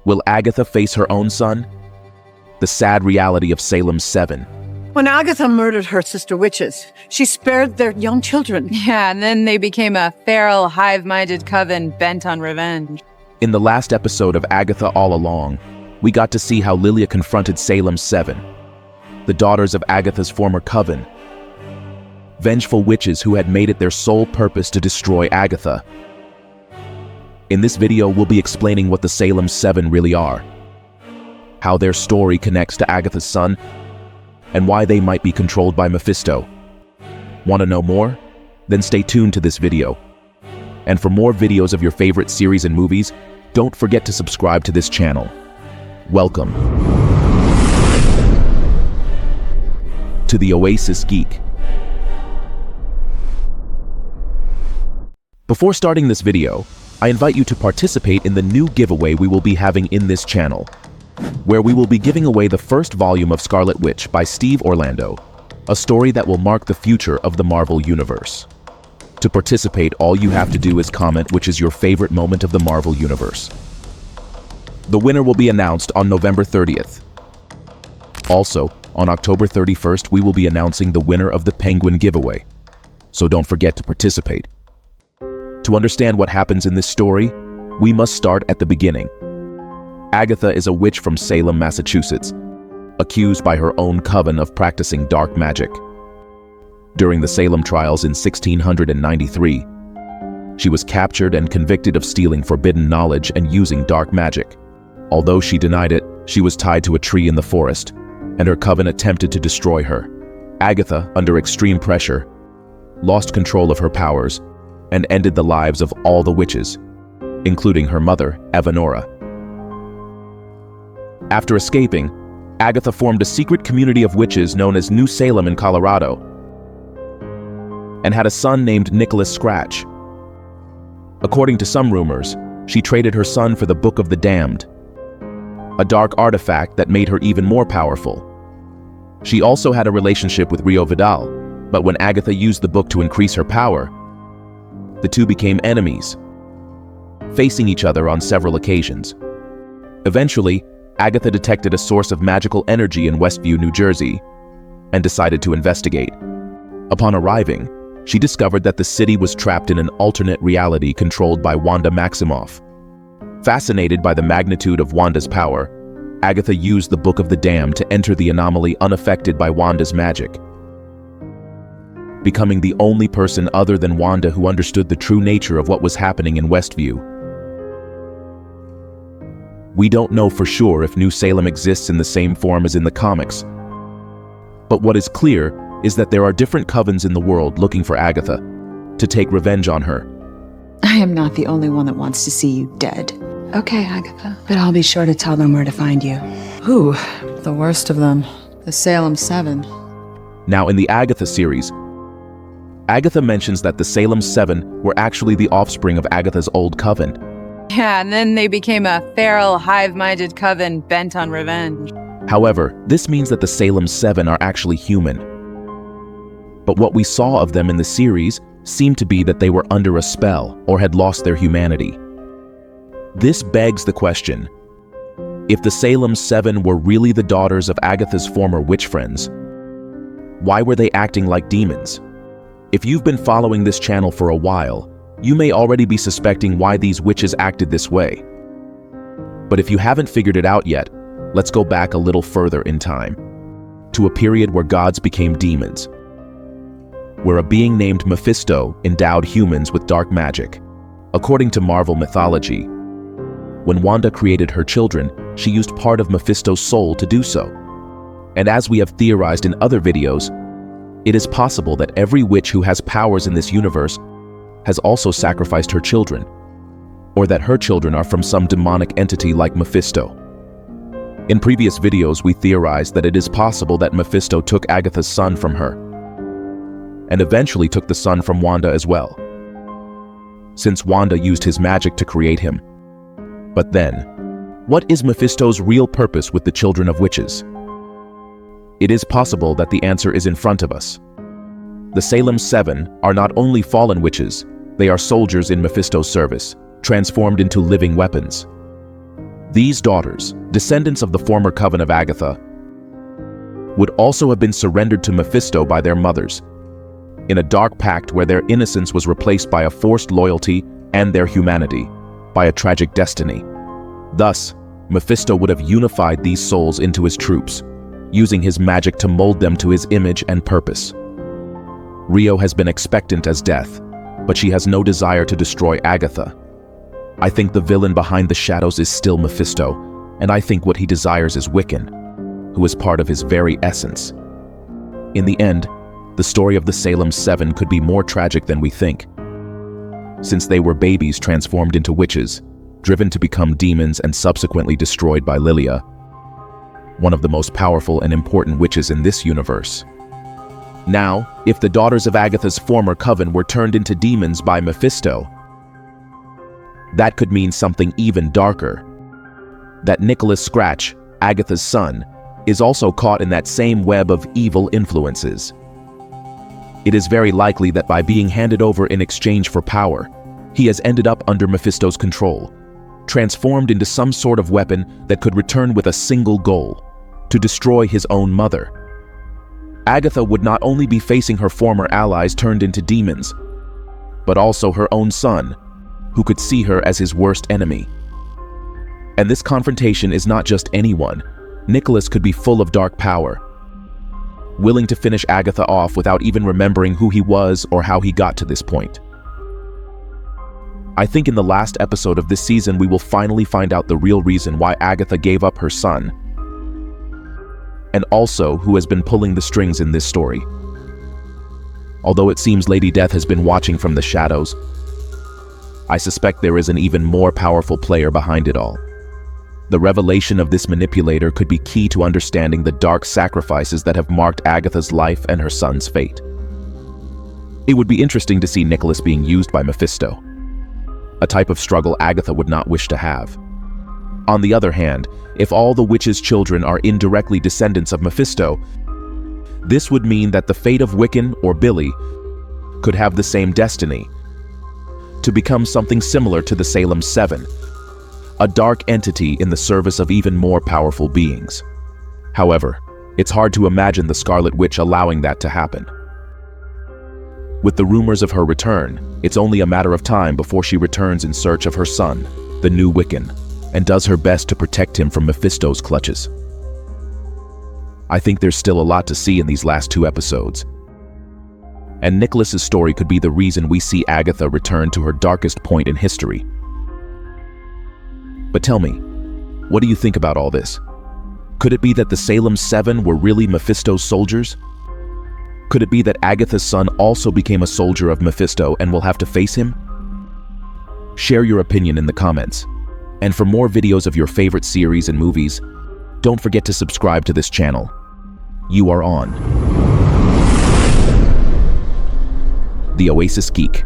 Will Agatha face her own son? The sad reality of Salem's 7. When Agatha murdered her sister witches, she spared their young children. Yeah, and then they became a feral, hive-minded coven bent on revenge. In the last episode of Agatha All Along, we got to see how Lilia confronted Salem's 7, the daughters of Agatha's former coven. Vengeful witches who had made it their sole purpose to destroy Agatha. In this video, we'll be explaining what the Salem 7 really are, how their story connects to Agatha's son, and why they might be controlled by Mephisto. Want to know more? Then stay tuned to this video. And for more videos of your favorite series and movies, don't forget to subscribe to this channel. Welcome to the Oasis Geek. Before starting this video, I invite you to participate in the new giveaway we will be having in this channel, where we will be giving away the first volume of Scarlet Witch by Steve Orlando, a story that will mark the future of the Marvel Universe. To participate, all you have to do is comment which is your favorite moment of the Marvel Universe. The winner will be announced on November 30th. Also, on October 31st, we will be announcing the winner of the Penguin giveaway, so don't forget to participate. To understand what happens in this story, we must start at the beginning. Agatha is a witch from Salem, Massachusetts, accused by her own coven of practicing dark magic. During the Salem trials in 1693, she was captured and convicted of stealing forbidden knowledge and using dark magic. Although she denied it, she was tied to a tree in the forest, and her coven attempted to destroy her. Agatha, under extreme pressure, lost control of her powers and ended the lives of all the witches, including her mother, Evanora. After escaping, Agatha formed a secret community of witches known as New Salem in Colorado, and had a son named Nicholas Scratch. According to some rumors, she traded her son for the Book of the Damned, a dark artifact that made her even more powerful. She also had a relationship with Rio Vidal, but when Agatha used the book to increase her power, the two became enemies, facing each other on several occasions. Eventually, Agatha detected a source of magical energy in Westview, New Jersey, and decided to investigate. Upon arriving, she discovered that the city was trapped in an alternate reality controlled by Wanda Maximoff. Fascinated by the magnitude of Wanda's power, Agatha used the Book of the Damned to enter the anomaly unaffected by Wanda's magic, becoming the only person other than Wanda who understood the true nature of what was happening in Westview. We don't know for sure if New Salem exists in the same form as in the comics, but what is clear is that there are different covens in the world looking for Agatha to take revenge on her. I am not the only one that wants to see you dead. Okay, Agatha, but I'll be sure to tell them where to find you. Ooh, the worst of them. The Salem 7. Now, in the Agatha series, Agatha mentions that the Salem 7 were actually the offspring of Agatha's old coven. Yeah, and then they became a feral, hive-minded coven bent on revenge. However, this means that the Salem 7 are actually human. But what we saw of them in the series seemed to be that they were under a spell or had lost their humanity. This begs the question, if the Salem 7 were really the daughters of Agatha's former witch friends, why were they acting like demons? If you've been following this channel for a while, you may already be suspecting why these witches acted this way. But if you haven't figured it out yet, let's go back a little further in time, to a period where gods became demons, where a being named Mephisto endowed humans with dark magic. According to Marvel mythology, when Wanda created her children, she used part of Mephisto's soul to do so. And as we have theorized in other videos, it is possible that every witch who has powers in this universe has also sacrificed her children, or that her children are from some demonic entity like Mephisto. In previous videos, we theorized that it is possible that Mephisto took Agatha's son from her, and eventually took the son from Wanda as well, since Wanda used his magic to create him. But then, what is Mephisto's real purpose with the children of witches? It is possible that the answer is in front of us. The Salem 7 are not only fallen witches, they are soldiers in Mephisto's service, transformed into living weapons. These daughters, descendants of the former coven of Agatha, would also have been surrendered to Mephisto by their mothers, in a dark pact where their innocence was replaced by a forced loyalty and their humanity by a tragic destiny. Thus, Mephisto would have unified these souls into his troops, using his magic to mold them to his image and purpose. Rio has been expectant as death, but she has no desire to destroy Agatha. I think the villain behind the shadows is still Mephisto, and I think what he desires is Wiccan, who is part of his very essence. In the end, the story of the Salem 7 could be more tragic than we think, since they were babies transformed into witches, driven to become demons and subsequently destroyed by Lilia, one of the most powerful and important witches in this universe. Now, if the daughters of Agatha's former coven were turned into demons by Mephisto, that could mean something even darker. That Nicholas Scratch, Agatha's son, is also caught in that same web of evil influences. It is very likely that by being handed over in exchange for power, he has ended up under Mephisto's control, transformed into some sort of weapon that could return with a single goal: to destroy his own mother. Agatha would not only be facing her former allies turned into demons, but also her own son, who could see her as his worst enemy. And this confrontation is not just anyone. Nicholas could be full of dark power, willing to finish Agatha off without even remembering who he was or how he got to this point. I think in the last episode of this season we will finally find out the real reason why Agatha gave up her son, and also who has been pulling the strings in this story. Although it seems Lady Death has been watching from the shadows, I suspect there is an even more powerful player behind it all. The revelation of this manipulator could be key to understanding the dark sacrifices that have marked Agatha's life and her son's fate. It would be interesting to see Nicholas being used by Mephisto, a type of struggle Agatha would not wish to have. On the other hand, if all the witches' children are indirectly descendants of Mephisto, this would mean that the fate of Wiccan or Billy could have the same destiny: to become something similar to the Salem 7, a dark entity in the service of even more powerful beings. However, it's hard to imagine the Scarlet Witch allowing that to happen. With the rumors of her return, it's only a matter of time before she returns in search of her son, the new Wiccan, and does her best to protect him from Mephisto's clutches. I think there's still a lot to see in these last 2 episodes, and Nicholas's story could be the reason we see Agatha return to her darkest point in history. But tell me, what do you think about all this? Could it be that the Salem 7 were really Mephisto's soldiers? Could it be that Agatha's son also became a soldier of Mephisto and will have to face him? Share your opinion in the comments. And for more videos of your favorite series and movies, don't forget to subscribe to this channel. You are on The Oasis Geek.